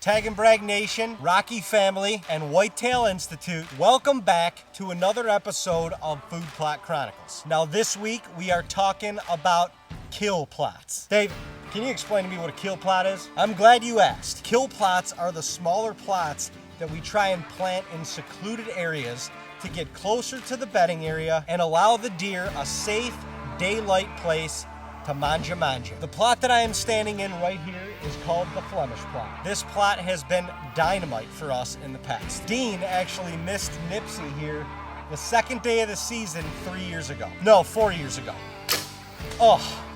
TAGNBRAG Nation, Rocky family, and Whitetail Institute, welcome back to another episode of Food Plot Chronicles. Now this week we are talking about kill plots. Dave, can you explain to me what a kill plot is? I'm glad you asked. Kill plots are the smaller plots that we try and plant in secluded areas to get closer to the bedding area and allow the deer a safe daylight place to manja. The plot that I am standing in right here is called the Flemish plot. This plot has been dynamite for us in the past. Dean actually missed Nipsey here the second day of the season 4 years ago. Oh,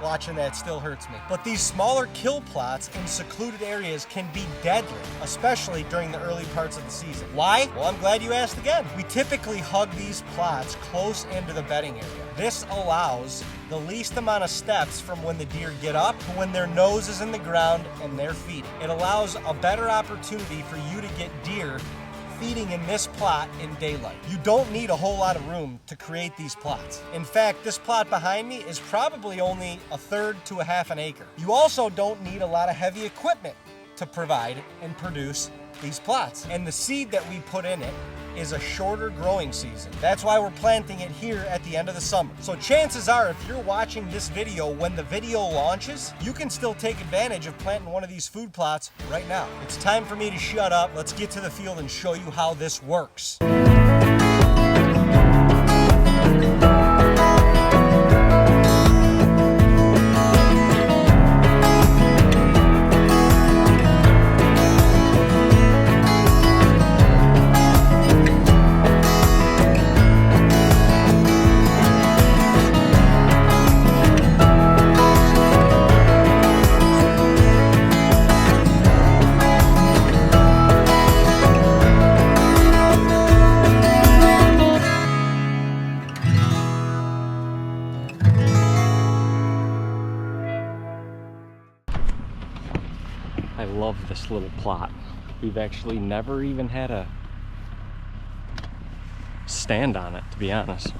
watching that still hurts me. But these smaller kill plots in secluded areas can be deadly, especially during the early parts of the season. Why? Well, I'm glad you asked again. We typically hug these plots close into the bedding area. This allows the least amount of steps from when the deer get up to when their nose is in the ground and they're feeding. It allows a better opportunity for you to get deer feeding in this plot in daylight. You don't need a whole lot of room to create these plots. In fact, this plot behind me is probably only a third to a half an acre. You also don't need a lot of heavy equipment to provide and produce these plots. And the seed that we put in it is a shorter growing season. That's why we're planting it here at the end of the summer. So chances are, if you're watching this video when the video launches, you can still take advantage of planting one of these food plots right now. It's time for me to shut up. Let's get to the field and show you how this works. I love this little plot. We've actually never even had a stand on it, to be honest.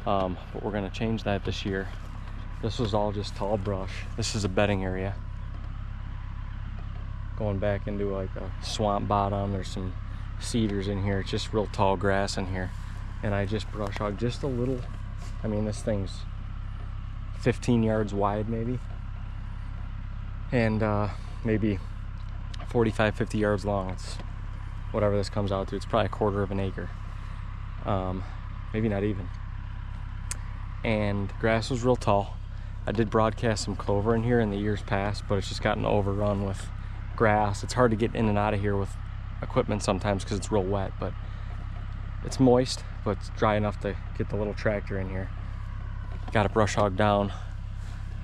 But we're gonna change that this year. This was all just tall brush. This is a bedding area. Going back into like a swamp bottom. There's some cedars in here. It's just real tall grass in here. And I just brush hog just a little. I mean, this thing's 15 yards wide maybe. And maybe 45, 50 yards long. It's whatever this comes out to. It's probably a quarter of an acre. Maybe not even. And the grass was real tall. I did broadcast some clover in here in the years past, but it's just gotten overrun with grass. It's hard to get in and out of here with equipment sometimes because it's real wet, but it's moist, but it's dry enough to get the little tractor in here. Got a brush hog down.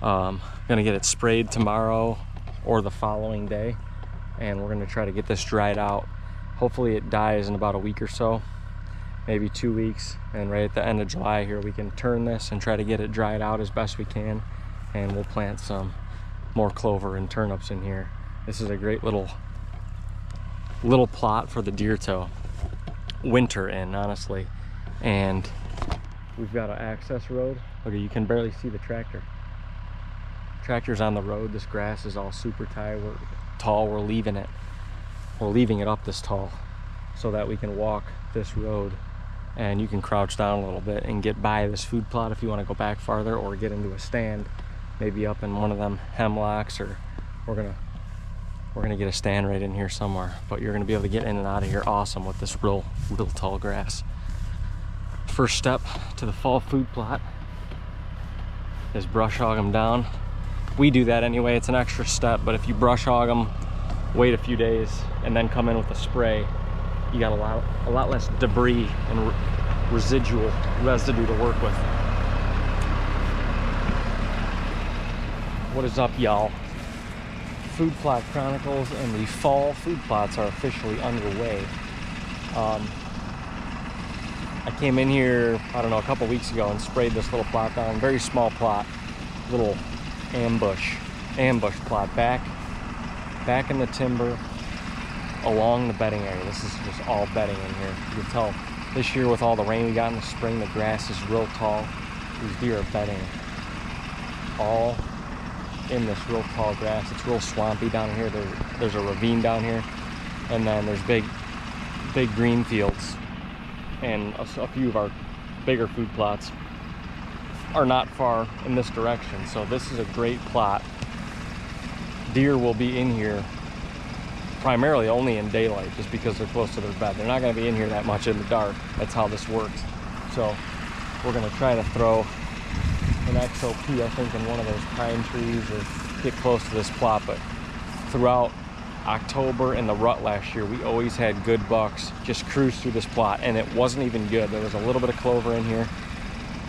Gonna get it sprayed tomorrow or the following day, and we're gonna try to get this dried out. Hopefully it dies in about a week or so, maybe 2 weeks, and right at the end of July here we can turn this and try to get it dried out as best we can, and we'll plant some more clover and turnips in here. This is a great little plot for the deer to winter in, honestly. And we've got an access road. Look, you can barely see the tractor. Tractor's on the road. This grass is all super tall. We're leaving it up this tall so that we can walk this road, and you can crouch down a little bit and get by this food plot if you want to go back farther or get into a stand, maybe up in one of them hemlocks, or we're gonna get a stand right in here somewhere. But you're gonna be able to get in and out of here awesome with this real tall grass. First step to the fall food plot is brush hog them down. We do that anyway, it's an extra step, but if you brush hog them, wait a few days, and then come in with a spray, you got a lot less debris and residue to work with. What is up, y'all? Food Plot Chronicles and the fall food plots are officially underway. I came in here, I don't know, a couple weeks ago and sprayed this little plot down. Very small plot, little ambush plot back in the timber along the bedding area. This is just all bedding in here. You can tell this year with all the rain we got in the spring, the grass is real tall. These deer are bedding all in this real tall grass. It's real swampy down here. There's a ravine down here, and then there's big green fields, and a few of our bigger food plots are not far in this direction. So this is a great plot. Deer will be in here primarily only in daylight, just because they're close to their bed. They're not going to be in here that much in the dark. That's how this works. So we're going to try to throw an XOP, I think, in one of those pine trees, or get close to this plot. But throughout October and the rut last year, we always had good bucks just cruise through this plot, and it wasn't even good. There was a little bit of clover in here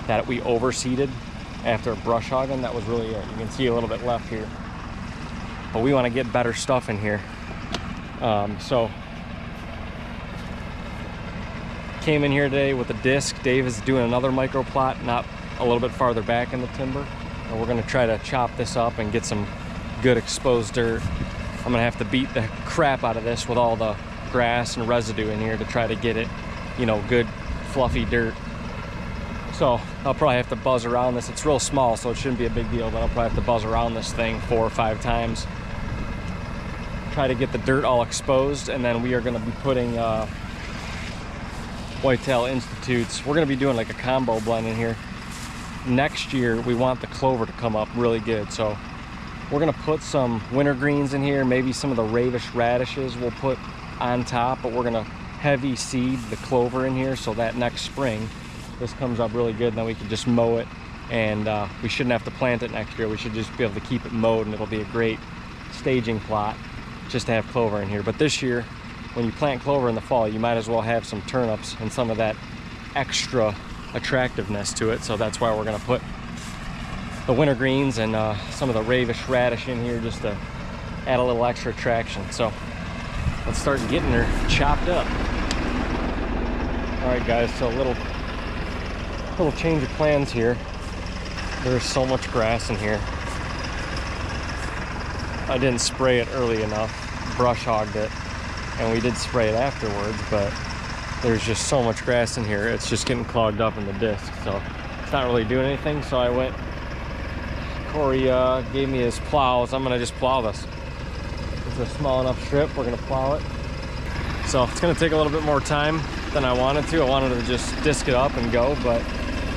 that we overseeded after brush hogging. That was really it. You can see a little bit left here, but we want to get better stuff in here. So came in here today with a disc. Dave is doing another micro plot, not a little bit farther back in the timber, and we're going to try to chop this up and get some good exposed dirt. I'm gonna have to beat the crap out of this with all the grass and residue in here to try to get it, you know, good fluffy dirt. So I'll probably have to buzz around this. It's real small, so it shouldn't be a big deal, but I'll probably have to buzz around this thing 4 or 5 times. Try to get the dirt all exposed, and then we are gonna be putting Whitetail Institutes. We're gonna be doing like a combo blend in here. Next year, we want the clover to come up really good, so we're gonna put some winter greens in here, maybe some of the ravish radishes we'll put on top, but we're gonna heavy seed the clover in here so that next spring this comes up really good, and then we can just mow it, and we shouldn't have to plant it next year. We should just be able to keep it mowed, and it'll be a great staging plot just to have clover in here. But this year, when you plant clover in the fall, you might as well have some turnips and some of that extra attractiveness to it. So that's why we're gonna put the winter greens and some of the ravish radish in here just to add a little extra attraction. So let's start getting her chopped up. All right, guys, so a little change of plans here. There's so much grass in here. I didn't spray it early enough, brush hogged it, and we did spray it afterwards, but there's just so much grass in here. It's just getting clogged up in the disc, so it's not really doing anything. So I went, Corey gave me his plows. I'm gonna just plow this. It's a small enough strip, we're gonna plow it. So it's gonna take a little bit more time than I wanted to. I wanted to just disc it up and go, but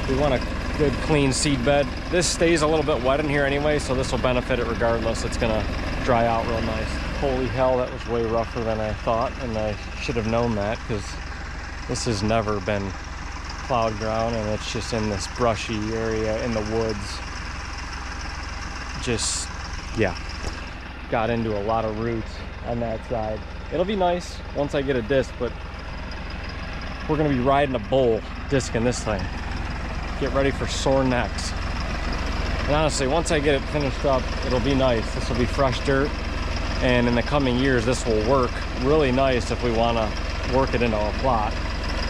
we want a good clean seed bed. This stays a little bit wet in here anyway, so this will benefit it regardless. It's gonna dry out real nice. Holy hell, that was way rougher than I thought, and I should have known that, because this has never been plowed ground, and it's just in this brushy area in the woods. Just, yeah, got into a lot of roots on that side. It'll be nice once I get a disc, but we're gonna be riding a bull discing this thing. Get ready for sore necks. And honestly, once I get it finished up, it'll be nice. This will be fresh dirt, and in the coming years, this will work really nice if we wanna work it into a plot,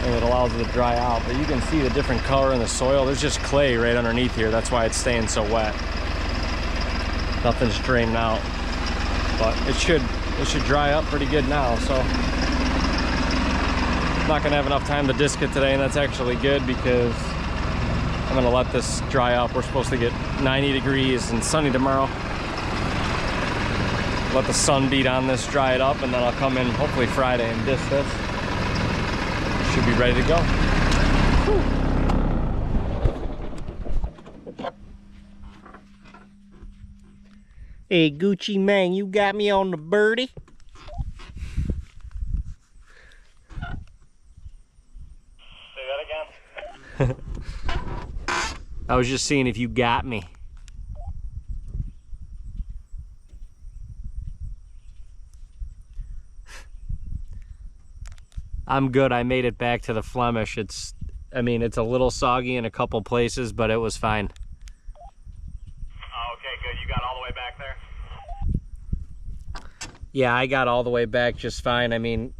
and it allows it to dry out. But you can see the different color in the soil. There's just clay right underneath here. That's why it's staying so wet. Nothing's drained out, but it should dry up pretty good now. So I'm not gonna have enough time to disc it today, and that's actually good, because I'm gonna let this dry up. We're supposed to get 90 degrees and sunny tomorrow. Let the sun beat on this, dry it up, and then I'll come in hopefully Friday and disc this. Should be ready to go. Whew. Hey, Gucci man, you got me on the birdie? Say that again. I was just seeing if you got me. I'm good. I made it back to the Flemish. I mean, it's a little soggy in a couple places, but it was fine. Oh, okay, good. You got all the way back there? Yeah, I got all the way back just fine. I mean,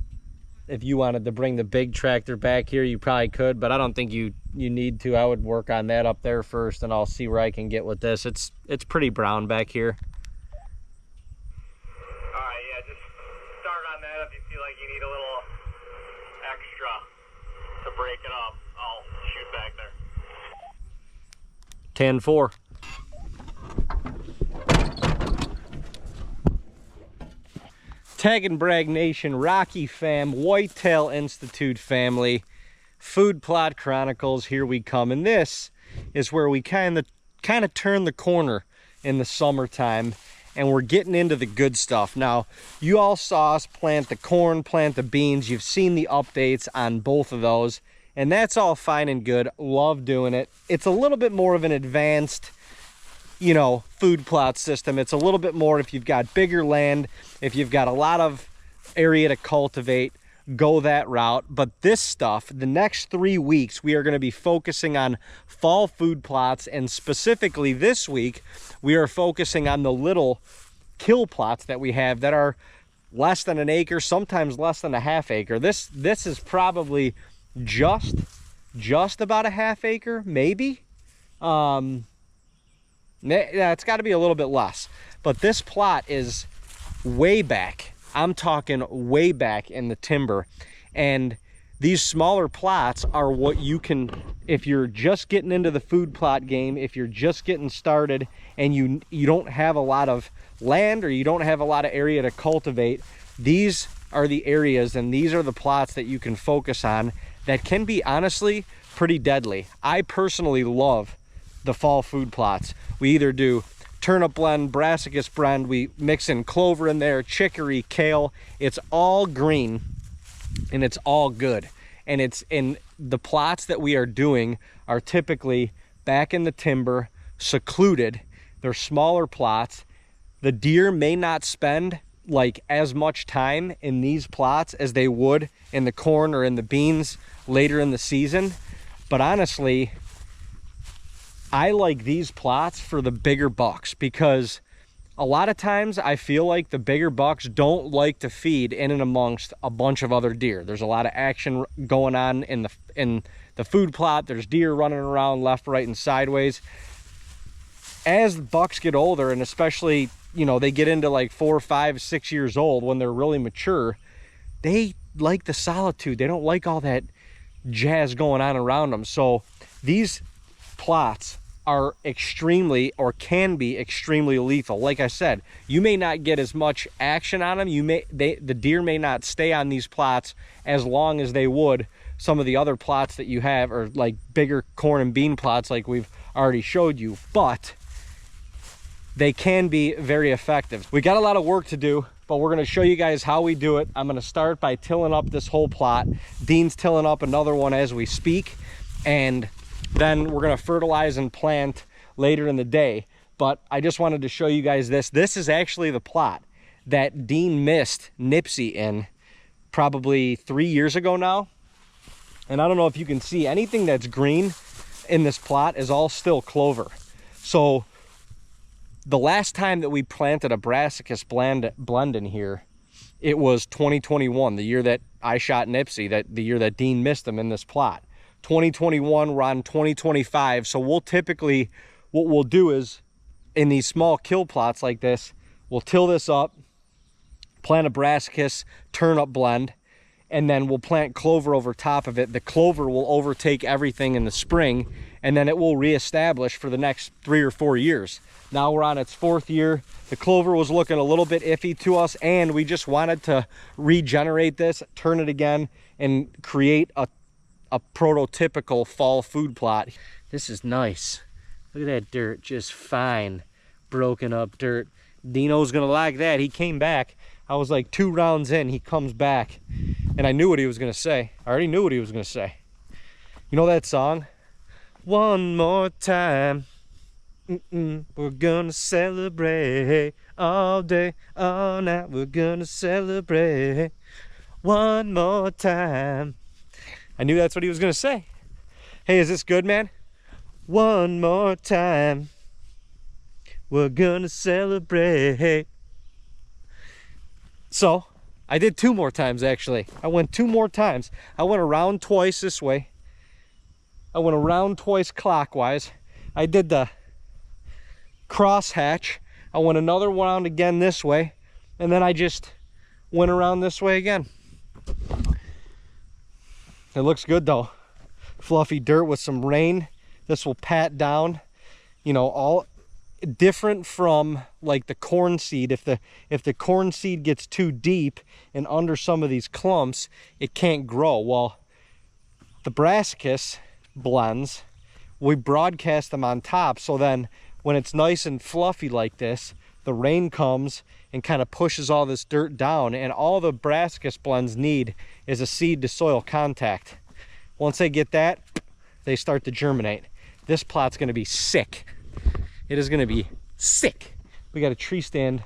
if you wanted to bring the big tractor back here, you probably could, but I don't think you need to. I would work on that up there first, and I'll see where I can get with this. It's pretty brown back here. All right, yeah, just start on that if you feel like you need a little extra to break it up. I'll shoot back there. 10-4. TAGNBRAG Nation, Rocky fam, Whitetail Institute family, Food Plot Chronicles, here we come. And this is where we kind of turn the corner in the summertime, and we're getting into the good stuff. Now, you all saw us plant the corn, plant the beans. You've seen the updates on both of those, and that's all fine and good. Love doing it. It's a little bit more of an advanced, you know, food plot system. It's a little bit more if you've got bigger land, if you've got a lot of area to cultivate, go that route. But this stuff, the next 3 weeks, we are going to be focusing on fall food plots, and specifically this week, we are focusing on the little kill plots that we have that are less than an acre, sometimes less than a half acre. This is probably just about a half acre, maybe. Yeah, it's got to be a little bit less. But this plot is way back. I'm talking way back in the timber. And these smaller plots are what you can, if you're just getting into the food plot game, if you're just getting started and you don't have a lot of land or you don't have a lot of area to cultivate, these are the areas and these are the plots that you can focus on that can be honestly pretty deadly. I personally love the fall food plots. We either do turnip blend, brassicas blend, we mix in clover in there, chicory, kale. It's all green and it's all good. And it's in the plots that we are doing are typically back in the timber, secluded. They're smaller plots. The deer may not spend like as much time in these plots as they would in the corn or in the beans later in the season. But honestly, I like these plots for the bigger bucks, because a lot of times I feel like the bigger bucks don't like to feed in and amongst a bunch of other deer. There's a lot of action going on in the food plot. There's deer running around left, right, and sideways. As bucks get older, and especially, you know, they get into like 4, 5, 6 years old, when they're really mature, they like the solitude. They don't like all that jazz going on around them. So these plots are extremely, or can be extremely lethal. Like I said, you may not get as much action on them. The deer may not stay on these plots as long as they would some of the other plots that you have, or like bigger corn and bean plots like we've already showed you, but they can be very effective. We got a lot of work to do, but we're gonna show you guys how we do it. I'm gonna start by tilling up this whole plot. Dean's tilling up another one as we speak, and then we're gonna fertilize and plant later in the day. But I just wanted to show you guys this. This is actually the plot that Dean missed Nipsey in probably 3 years ago now. And I don't know if you can see, anything that's green in this plot is all still clover. So the last time that we planted a brassicas blend in here, it was 2021, the year that I shot Nipsey, the year that Dean missed him in this plot. 2021, we're on 2025. So we'll typically, what we'll do is, in these small kill plots like this, we'll till this up, plant a brassicas turnip blend, and then we'll plant clover over top of it. The clover will overtake everything in the spring, and then it will reestablish for the next 3 or 4 years. Now we're on its 4th year. The clover was looking a little bit iffy to us, and we just wanted to regenerate this, turn it again, and create a prototypical fall food plot. This is nice. Look at that dirt, just fine, broken up dirt. Dino's gonna like that. He came back. I was like 2 rounds in, he comes back, and I knew what he was gonna say. I already knew what he was gonna say. You know that song? One more time. We're gonna celebrate all day, all night. We're gonna celebrate one more time. I knew that's what he was gonna say. Hey, is this good, man? One more time. We're gonna celebrate. So I did 2 more times, actually. I went 2 more times. I went around twice this way. I went around twice clockwise. I did the cross hatch. I went another round again this way, and then I just went around this way again. It looks good though. Fluffy dirt with some rain. This will pat down, you know, all different from like the corn seed. If the corn seed gets too deep and under some of these clumps, it can't grow. Well, the brassicas blends, we broadcast them on top, so then when it's nice and fluffy like this, the rain comes and kind of pushes all this dirt down, and all the brassicas blends need is a seed to soil contact. Once they get that, they start to germinate. This plot's going to be sick. It is going to be sick. We got a tree stand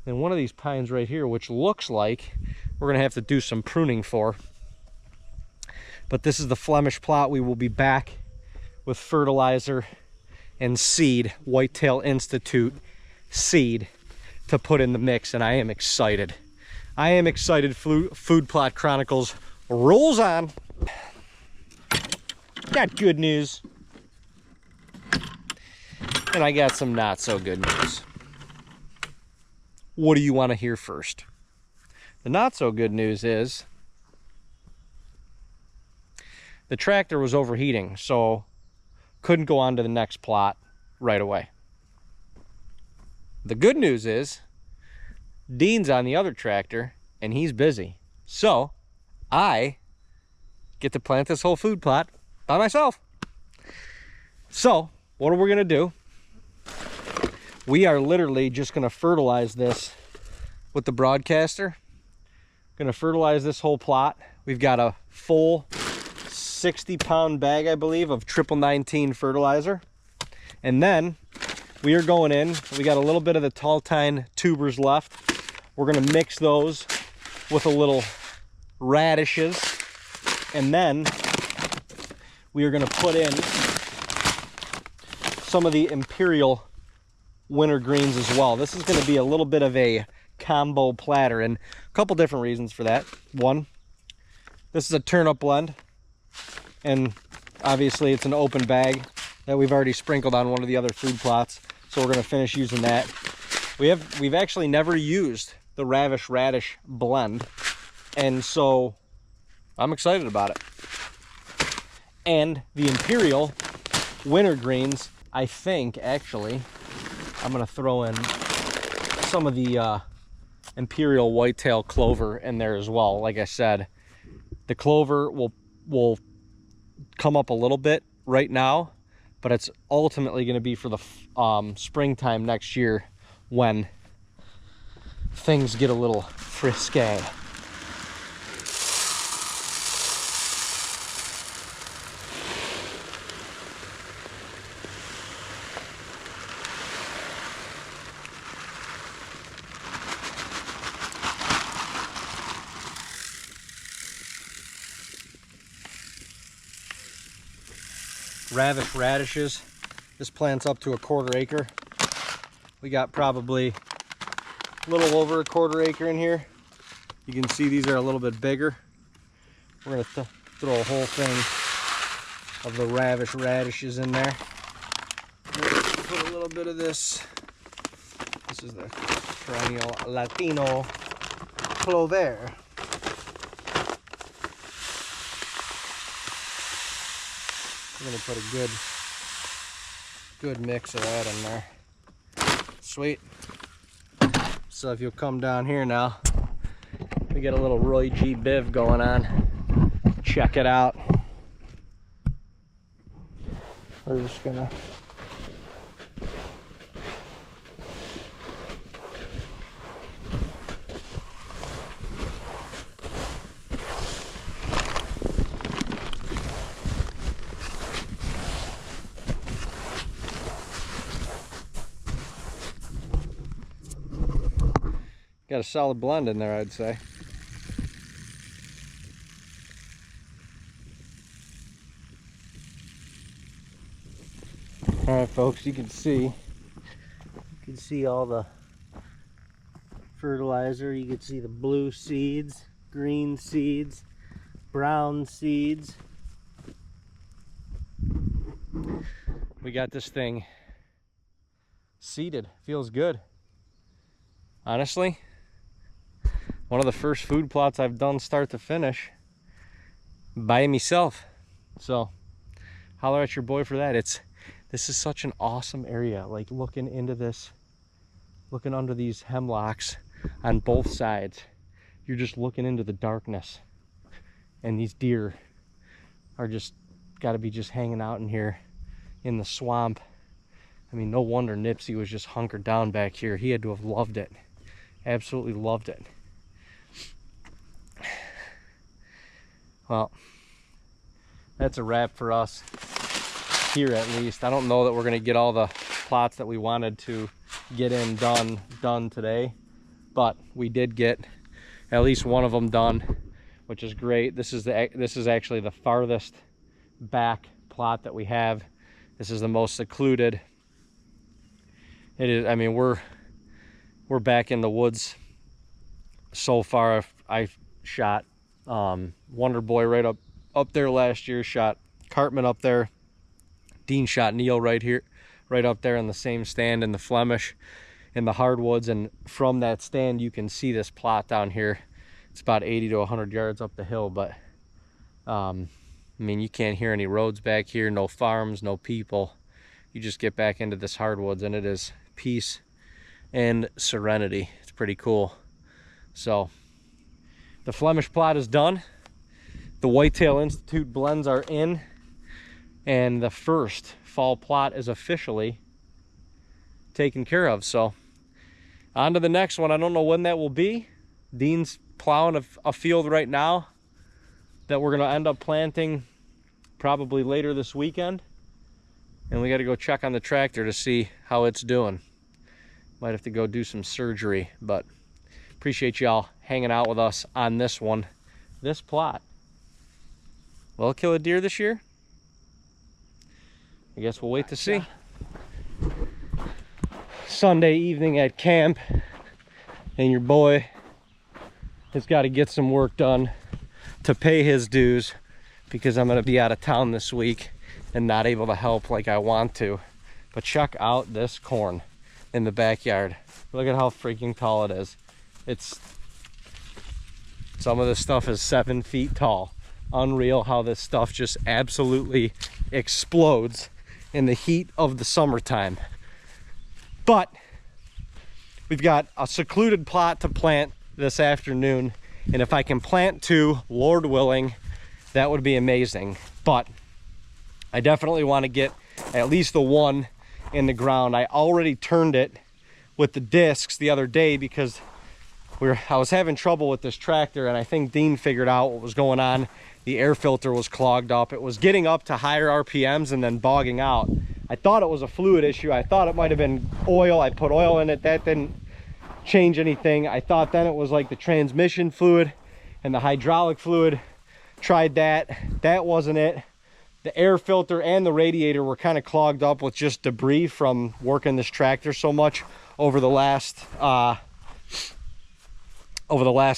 and one of these pines right here, which looks like we're going to have to do some pruning for. But this is the Flemish plot. We will be back with fertilizer and seed, Whitetail Institute seed, to put in the mix, and I am excited. I am excited. Food Plot Chronicles rolls on. Got good news, and I got some not so good news. What do you want to hear first? The not so good news is the tractor was overheating, so couldn't go on to the next plot right away. The good news is Dean's on the other tractor and he's busy. So I get to plant this whole food plot by myself. So what are we gonna do? We are literally just gonna fertilize this with the broadcaster. Gonna fertilize this whole plot. We've got a full 60-pound bag, I believe, of 1919 fertilizer. And then we are going in, we got a little bit of the tall tine tubers left. We're gonna mix those with a little radishes. And then we are gonna put in some of the Imperial winter greens as well. This is gonna be a little bit of a combo platter, and a couple different reasons for that. One, this is a turnip blend, and obviously it's an open bag that we've already sprinkled on one of the other food plots, so we're going to finish using that. We've actually never used the Ravish Radish blend, and so I'm excited about it. And the Imperial winter greens, I think actually I'm going to throw in some of the Imperial whitetail clover in there as well. Like I said, the clover will come up a little bit right now, but it's ultimately going to be for the springtime next year when things get a little frisky. Ravish radishes. This plant's up to a 1/4 acre. We got probably a little over a 1/4 acre in here. You can see these are a little bit bigger. We're gonna throw a whole thing of the Ravish radishes in there. Put a little bit of this. This is the perennial Latino clover. We're gonna put a good mix of that in there. Sweet. So if you'll come down here now, we got a little Roy G. Biv going on. Check it out. We're just gonna got a solid blend in there, I'd say. All right, folks, you can see all the fertilizer. You can see the blue seeds, green seeds, brown seeds. We got this thing seeded. Feels good. Honestly, one of the first food plots I've done start to finish by myself. So holler at your boy for that. It's This is such an awesome area, like looking into this, looking under these hemlocks on both sides. You're just looking into the darkness, and these deer are just got to be just hanging out in here in the swamp. I mean, no wonder Nipsey was just hunkered down back here. He had to have loved it. Absolutely loved it. Well, that's a wrap for us here, at least. I don't know that we're going to get all the plots that we wanted to get in done today, but we did get at least one of them done, which is great. This is actually the farthest back plot that we have. This is the most secluded. It is, I mean, we're back in the woods so far. I shot Wonder Boy right up there last year, shot Cartman up there. Dean shot Neil right here, right up there in the same stand in the Flemish in the hardwoods, and from that stand you can see this plot down here. It's about 80 to 100 yards up the hill, but I mean, you can't hear any roads back here, no farms, no people. You just get back into this hardwoods and it is peace and serenity. It's pretty cool. So the Flemish plot is done. The Whitetail Institute blends are in, and the first fall plot is officially taken care of. So on to the next one. I don't know when that will be. Dean's plowing a field right now that we're going to end up planting probably later this weekend, and we got to go check on the tractor to see how it's doing. Might have to go do some surgery, but appreciate y'all hanging out with us on this one. This plot, will it kill a deer this year? I guess we'll wait to see. Sunday evening at camp, and your boy has got to get some work done to pay his dues, because I'm going to be out of town this week and not able to help like I want to. But check out this corn in the backyard. Look at how freaking tall it is. Some of this stuff is 7 feet tall. Unreal how this stuff just absolutely explodes in the heat of the summertime. But we've got a secluded plot to plant this afternoon, and if I can plant 2, Lord willing, that would be amazing. But I definitely want to get at least the one in the ground. I already turned it with the discs the other day because I was having trouble with this tractor, and I think Dean figured out what was going on. The air filter was clogged up. It was getting up to higher RPMs and then bogging out. I thought it was a fluid issue. I thought it might have been oil. I put oil in it. That didn't change anything. I thought then it was like the transmission fluid and the hydraulic fluid. Tried that. That wasn't it. The air filter and the radiator were kind of clogged up with just debris from working this tractor so much over the last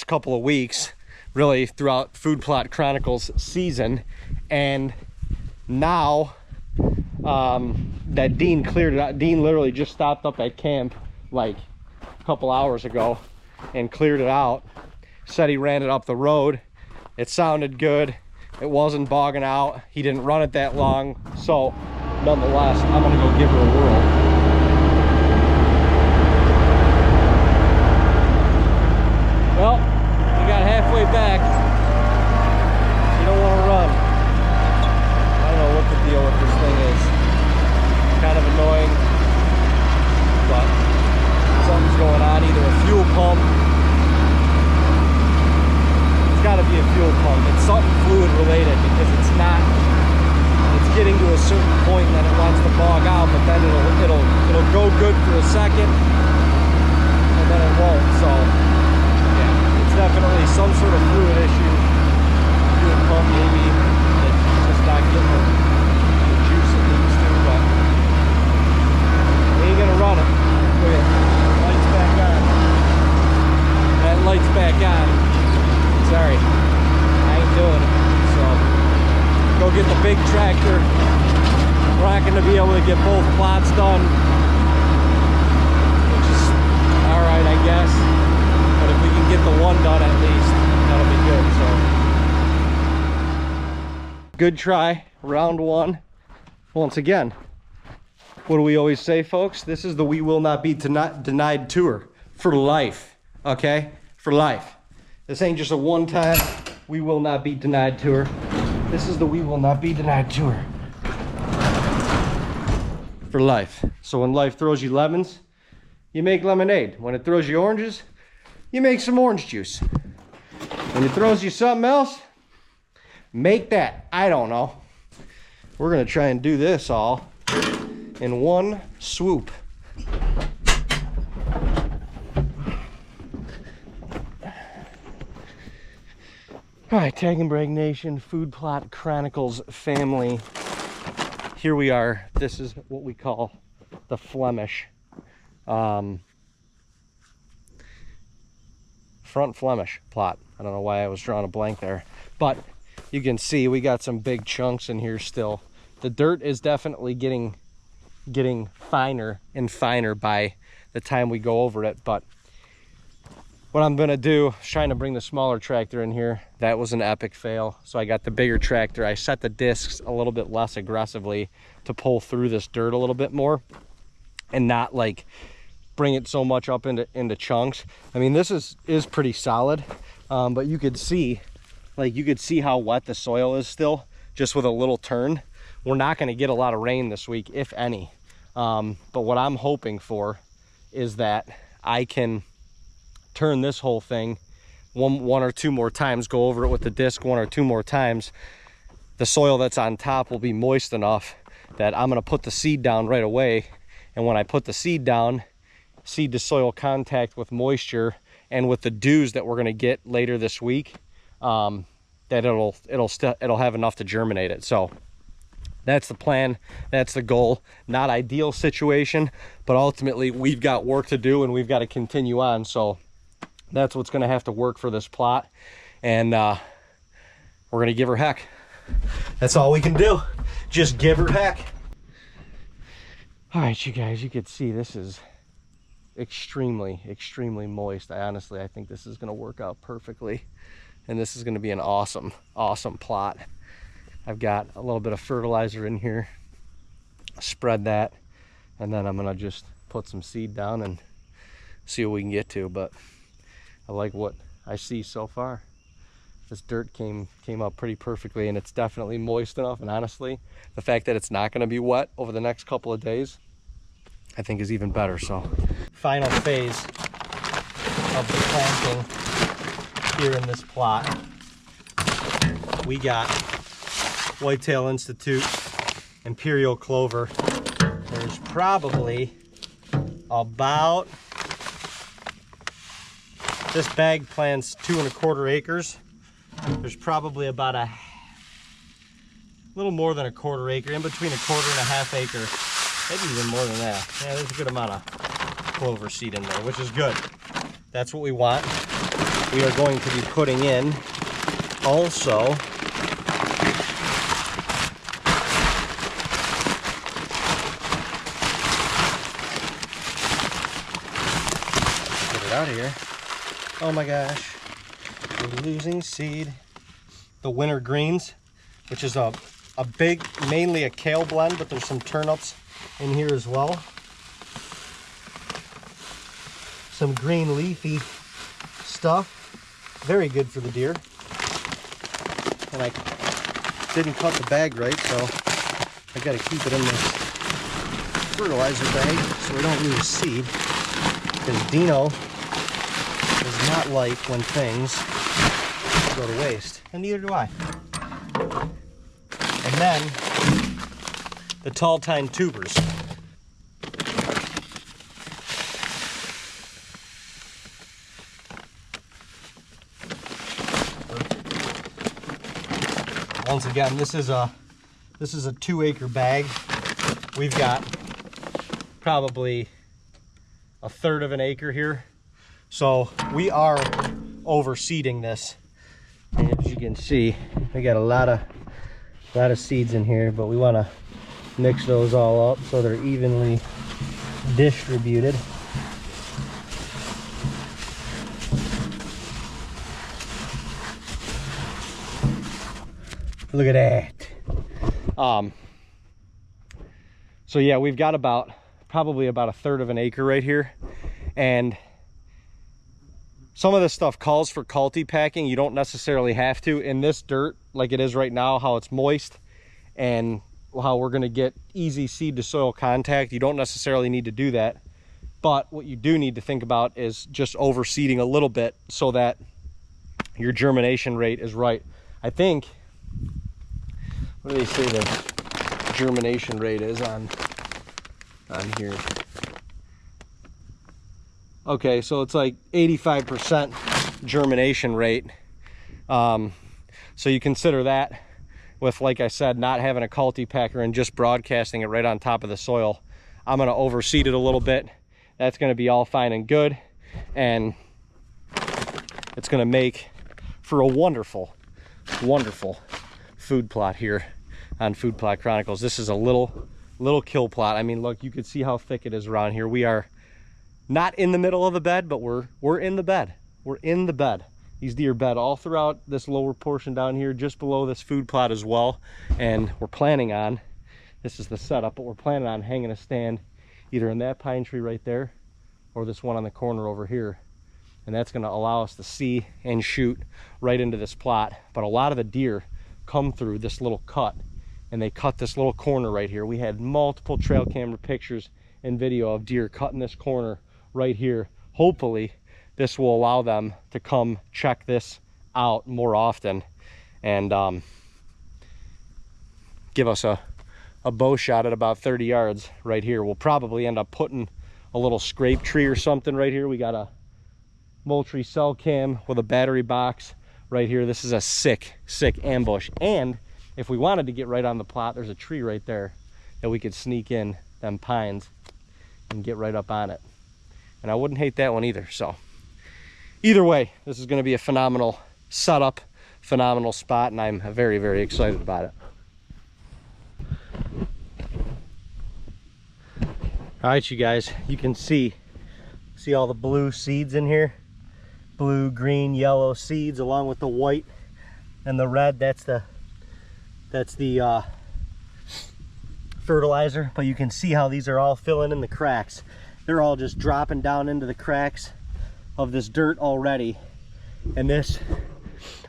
couple of weeks, really throughout Food Plot Chronicles season. And now that Dean cleared it out, Dean literally just stopped up at camp like a couple hours ago and cleared it out. Said he ran it up the road. It sounded good. It wasn't bogging out. He didn't run it that long. So nonetheless, I'm gonna go give her a whirl. Well, we got halfway back. You don't want to run. I don't know what the deal with this thing is. Kind of annoying, but something's going on. Either a fuel pump. It's got to be a fuel pump. It's something fluid related, because it's getting to a certain point that it wants to bog out, but then it'll go good for a second, and then it won't. So definitely some sort of fluid issue. Fuel pump maybe, it's just not getting the juice it needs to, but we ain't gonna run it. Look at it. Lights back on. That light's back on. Sorry, I ain't doing it. So go get the big tractor. We're not gonna be able to get both plots done, which is alright, I guess. But if we can get the one done at least, that'll be good. So good try, round one. Once again, What do we always say, folks? This is the We Will Not Be Denied tour for life, okay? For life. This ain't just a one-time We Will Not Be Denied tour. This is the We Will Not Be Denied tour for life. So when life throws you lemons, you make lemonade. When it throws you oranges, you make some orange juice. When it throws you something else, make that. I don't know. We're gonna try and do this all in one swoop. All right, TAGNBRAG Nation, Food Plot Chronicles family. Here we are. This is what we call the Flemish. Front Flemish plot. I don't know why I was drawing a blank there, but you can see we got some big chunks in here still. The dirt is definitely getting finer and finer by the time we go over it, but what I'm gonna do is trying to bring the smaller tractor in here. That was an epic fail. So I got the bigger tractor. I set the discs a little bit less aggressively to pull through this dirt a little bit more and not like bring it so much up into chunks. I mean, this is pretty solid, but you could see how wet the soil is still just with a little turn. We're not gonna get a lot of rain this week, if any. But what I'm hoping for is that I can turn this whole thing one or two more times, go over it with the disc one or two more times. The soil that's on top will be moist enough that I'm gonna put the seed down right away. And when I put the seed down, seed to soil contact with moisture and with the dews that we're gonna get later this week, that it'll have enough to germinate it. So that's the plan, that's the goal. Not ideal situation, but ultimately we've got work to do and we've got to continue on. So that's what's gonna have to work for this plot. And we're gonna give her heck. That's all we can do. Just give her heck. All right, you guys, you can see this is extremely moist. I think this is gonna work out perfectly. And this is gonna be an awesome plot. I've got a little bit of fertilizer in here, spread that, and then I'm gonna just put some seed down and see what we can get to. But I like what I see so far. This dirt came up pretty perfectly, and it's definitely moist enough. And honestly, the fact that it's not gonna be wet over the next couple of days, I think is even better. So, final phase of the planting here in this plot. We got Whitetail Institute Imperial Clover. There's probably about, this bag plants 2 1/4 acres. There's probably about a little more than 1/4 acre, in between 1/4 and 1/2 acre, maybe even more than that. Yeah, there's a good amount of clover seed in there, which is good. That's what we want. We are going to be putting in also out of here. Oh my gosh, we're losing seed. The winter greens, which is a big, mainly a kale blend, but there's some turnips in here as well. Some green leafy stuff, very good for the deer. And I didn't cut the bag right, so I gotta keep it in this fertilizer bag so we don't lose seed, because Dino does not like when things go to waste, and neither do I. And then the tall tine tubers. Once again, this is a 2 acre bag. We've got probably 1/3 of an acre here. So we are overseeding this. And as you can see, we got a lot of seeds in here, but we want to mix those all up so they're evenly distributed. Look at that. So yeah, we've got probably about a third of an acre right here. And some of this stuff calls for culti packing. You don't necessarily have to. In this dirt, like it is right now, how it's moist and how we're gonna get easy seed to soil contact, you don't necessarily need to do that. But what you do need to think about is just overseeding a little bit so that your germination rate is right. I think, what do they say the germination rate is on here? Okay, so it's like 85% germination rate. So you consider that with, like I said, not having a culti packer and just broadcasting it right on top of the soil. I'm gonna overseed it a little bit. That's gonna be all fine and good. And it's gonna make for a wonderful, wonderful food plot here on Food Plot Chronicles. This is a little kill plot. I mean, look, you can see how thick it is around here. We are not in the middle of the bed, but we're in the bed. We're in the bed. These deer bed all throughout this lower portion down here, just below this food plot as well. And we're planning on, this is the setup, but we're planning on hanging a stand either in that pine tree right there or this one on the corner over here. And that's gonna allow us to see and shoot right into this plot. But a lot of the deer come through this little cut, and they cut this little corner right here. We had multiple trail camera pictures and video of deer cutting this corner right here. Hopefully this will allow them to come check this out more often and give us a bow shot at about 30 yards right here. We'll probably end up putting a little scrape tree or something right here. We got a Moultrie cell cam with a battery box right here. This is a sick ambush. And if we wanted to get right on the plot, there's a tree right there that we could sneak in them pines and get right up on it. And I wouldn't hate that one either. So either way, this is going to be a phenomenal setup, phenomenal spot, and I'm very, very excited about it. All right, you guys, you can see all the blue seeds in here. Blue, green, yellow seeds along with the white and the red. That's the fertilizer. But you can see how these are all filling in the cracks. They're all just dropping down into the cracks of this dirt already. And this,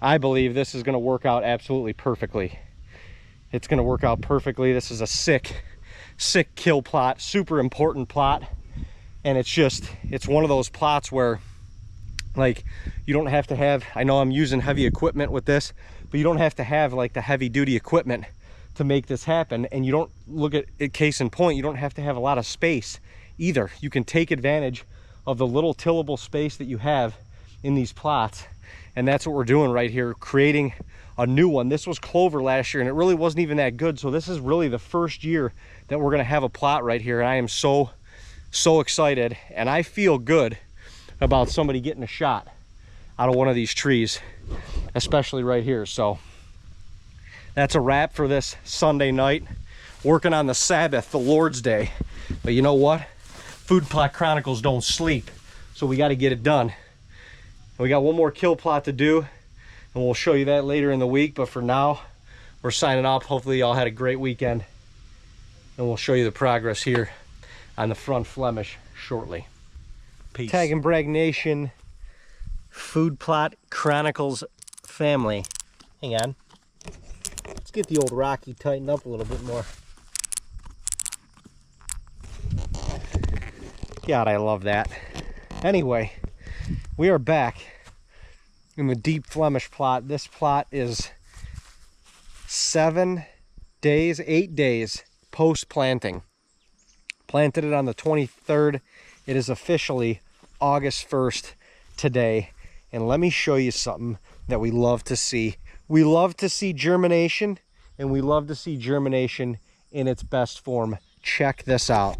I believe this is going to work out absolutely perfectly. It's going to work out perfectly. This is a sick kill plot, super important plot. And it's one of those plots where, like, you don't have to have, I know I'm using heavy equipment with this, but you don't have to have like the heavy duty equipment to make this happen. And you don't, look at it, case in point, you don't have to have a lot of space either. You can take advantage of the little tillable space that you have in these plots. And that's what we're doing right here, creating a new one. This was clover last year and it really wasn't even that good. So this is really the first year that we're gonna have a plot right here. And I am so excited, and I feel good about somebody getting a shot out of one of these trees, especially right here. So that's a wrap for this Sunday night, working on the Sabbath, the Lord's Day. But you know what? Food Plot Chronicles don't sleep, so we got to get it done. And we got one more kill plot to do, and we'll show you that later in the week. But for now, we're signing off. Hopefully y'all had a great weekend, and we'll show you the progress here on the front Flemish shortly. Peace. TAGNBRAG Nation, Food Plot Chronicles family. Hang on. Let's get the old Rocky tightened up a little bit more. God, I love that. Anyway, we are back in the deep Flemish plot. This plot is 8 days post-planting. Planted it on the 23rd. It is officially August 1st today. And let me show you something that we love to see. We love to see germination, and we love to see germination in its best form. Check this out.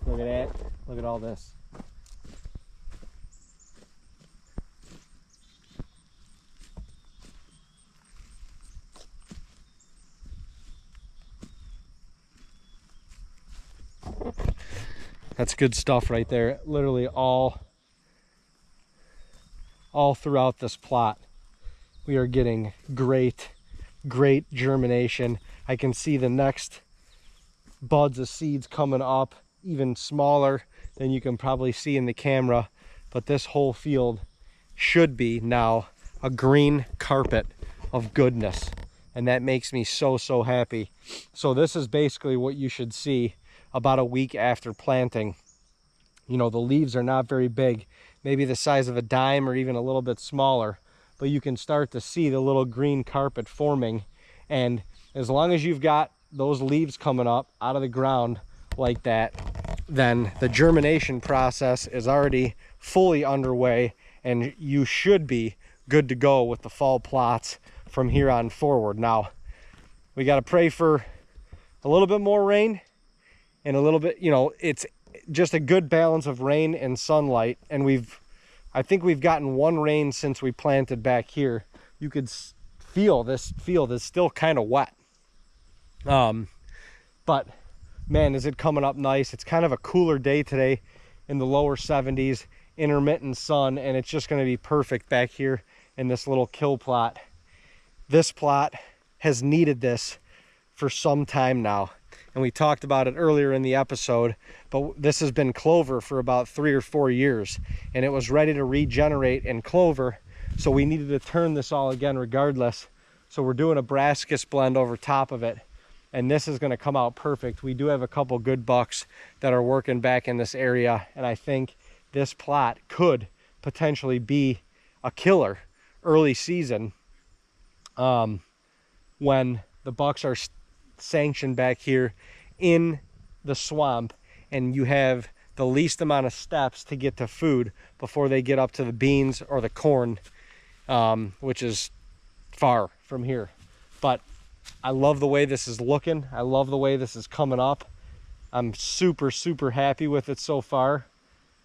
Look at that. Look at all this. That's good stuff right there. Literally all throughout this plot, we are getting great great germination. I can see the next buds of seeds coming up, even smaller than you can probably see in the camera. But this whole field should be now a green carpet of goodness, and that makes me so happy. So this is basically what you should see about a week after planting. You know, the leaves are not very big, maybe the size of a dime or even a little bit smaller, but you can start to see the little green carpet forming. And as long as you've got those leaves coming up out of the ground like that, then the germination process is already fully underway, and you should be good to go with the fall plots from here on forward. Now, we got to pray for a little bit more rain and a little bit, you know, it's just a good balance of rain and sunlight. And I think we've gotten one rain since we planted back here. You could feel this field is still kind of wet. But man, is it coming up nice. It's kind of a cooler day today, in the lower 70s, intermittent sun, and it's just going to be perfect back here in this little kill plot. This plot has needed this for some time now, and we talked about it earlier in the episode, but this has been clover for about 3 or 4 years, and it was ready to regenerate in clover, so we needed to turn this all again regardless. So we're doing a brassicas blend over top of it, and this is going to come out perfect. We do have a couple good bucks that are working back in this area, and I think this plot could potentially be a killer early season when the bucks are sanctioned back here in the swamp, and you have the least amount of steps to get to food before they get up to the beans or the corn, which is far from here. But I love the way this is looking. I love the way this is coming up. I'm super happy with it so far.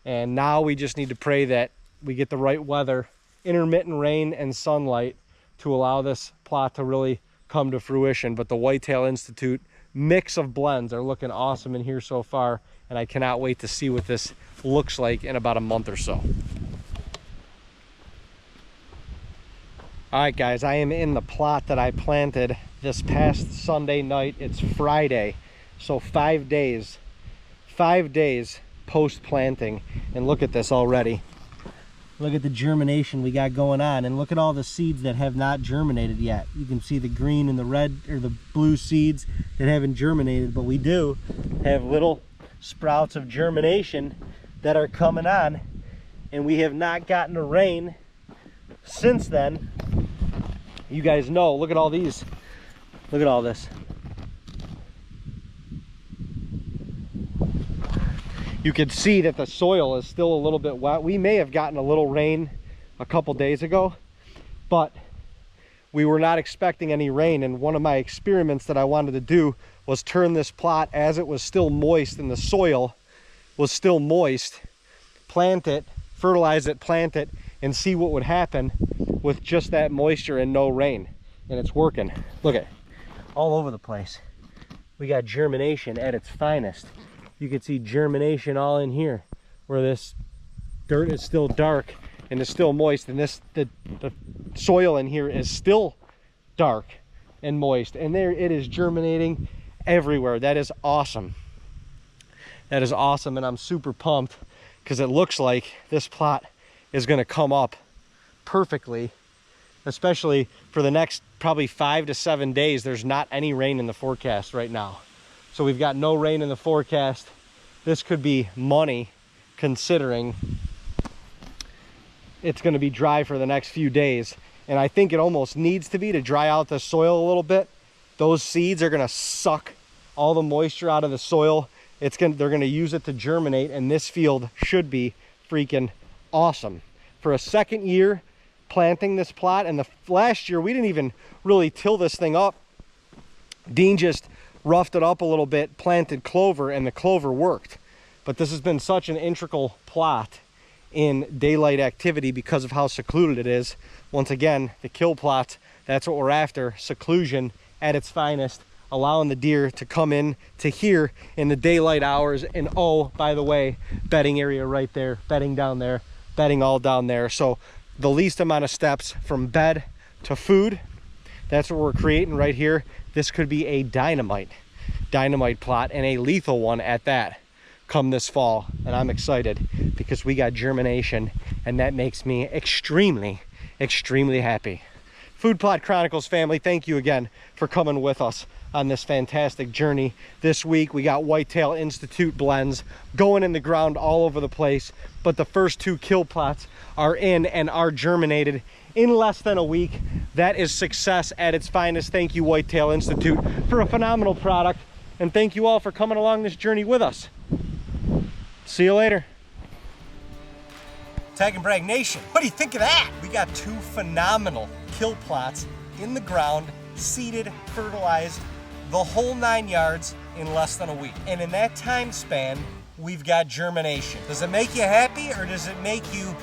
And now we just need to pray that we get the right weather, intermittent rain and sunlight, to allow this plot to really come to fruition. But the Whitetail Institute mix of blends are looking awesome in here so far, and I cannot wait to see what this looks like in about a month or so. All right, guys, I am in the plot that I planted this past Sunday night. It's Friday, so 5 days post planting, and look at this already. Look at the germination we got going on, and look at all the seeds that have not germinated yet. You can see the green and the red or the blue seeds that haven't germinated, but we do have little sprouts of germination that are coming on, and we have not gotten a rain since then. You guys know, look at all these. Look at all this. You can see that the soil is still a little bit wet. We may have gotten a little rain a couple days ago, but we were not expecting any rain. And one of my experiments that I wanted to do was turn this plot as it was still moist and the soil was still moist, plant it, fertilize it, plant it, and see what would happen with just that moisture and no rain. And it's working. Look at all over the place. We got germination at its finest. You can see germination all in here, where this dirt is still dark and is still moist, and the soil in here is still dark and moist, and there it is germinating everywhere. That is awesome. That is awesome, and I'm super pumped because it looks like this plot is going to come up perfectly, especially for the next probably 5 to 7 days. There's not any rain in the forecast right now. So we've got no rain in the forecast. This could be money, considering it's going to be dry for the next few days. And I think it almost needs to be, to dry out the soil a little bit. Those seeds are going to suck all the moisture out of the soil. They're going to use it to germinate, and this field should be freaking awesome. For a second year planting this plot, and the last year we didn't even really till this thing up. Dean just roughed it up a little bit, planted clover, and the clover worked. But this has been such an integral plot in daylight activity because of how secluded it is. Once again, the kill plot, that's what we're after, seclusion at its finest, allowing the deer to come in to here in the daylight hours. And oh, by the way, bedding area right there, bedding down there, bedding all down there. So the least amount of steps from bed to food, That's what we're creating right here. This could be a dynamite plot, and a lethal one at that, come this fall. And I'm excited because we got germination, and that makes me extremely happy. Food Plot Chronicles family, thank you again for coming with us on this fantastic journey. This week we got Whitetail Institute blends going in the ground all over the place, but the first 2 kill plots are in and are germinated in less than a week. That is success at its finest. Thank you, Whitetail Institute, for a phenomenal product, and thank you all for coming along this journey with us. See you later. TAGNBRAG Nation, what do you think of that? We got 2 phenomenal kill plots in the ground, seeded, fertilized, the whole 9 yards in less than a week. And in that time span, we've got germination. Does it make you happy, or does it make you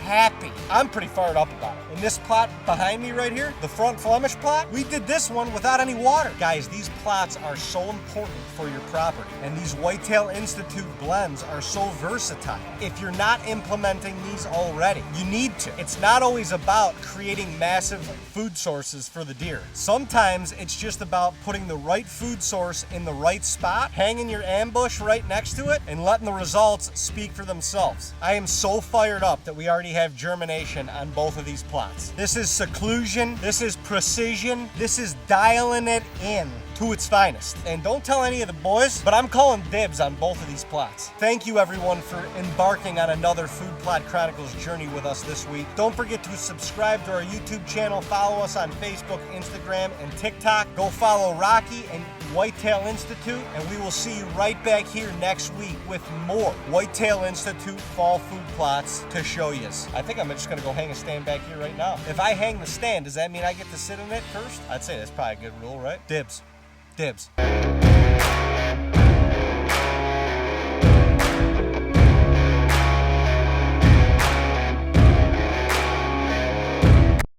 happy? I'm pretty fired up about it. And this plot behind me right here, the front Flemish plot, we did this one without any water. Guys, these plots are so important for your property, and these Whitetail Institute blends are so versatile. If you're not implementing these already, you need to. It's not always about creating massive food sources for the deer. Sometimes it's just about putting the right food source in the right spot, hanging your ambush right next to it, and letting the results speak for themselves. I am so fired up that we already have germination on both of these plots. This is seclusion, this is precision, this is dialing it in to its finest. And don't tell any of the boys, but I'm calling dibs on both of these plots. Thank you everyone for embarking on another Food Plot Chronicles journey with us this week. Don't forget to subscribe to our YouTube channel, follow us on Facebook, Instagram, and TikTok. Go follow Rocky and Whitetail Institute, and we will see you right back here next week with more Whitetail Institute fall food plots to show you. I think I'm just gonna go hang a stand back here right now. If I hang the stand, does that mean I get to sit in it first? I'd say that's probably a good rule, right? Dibs. Dibs.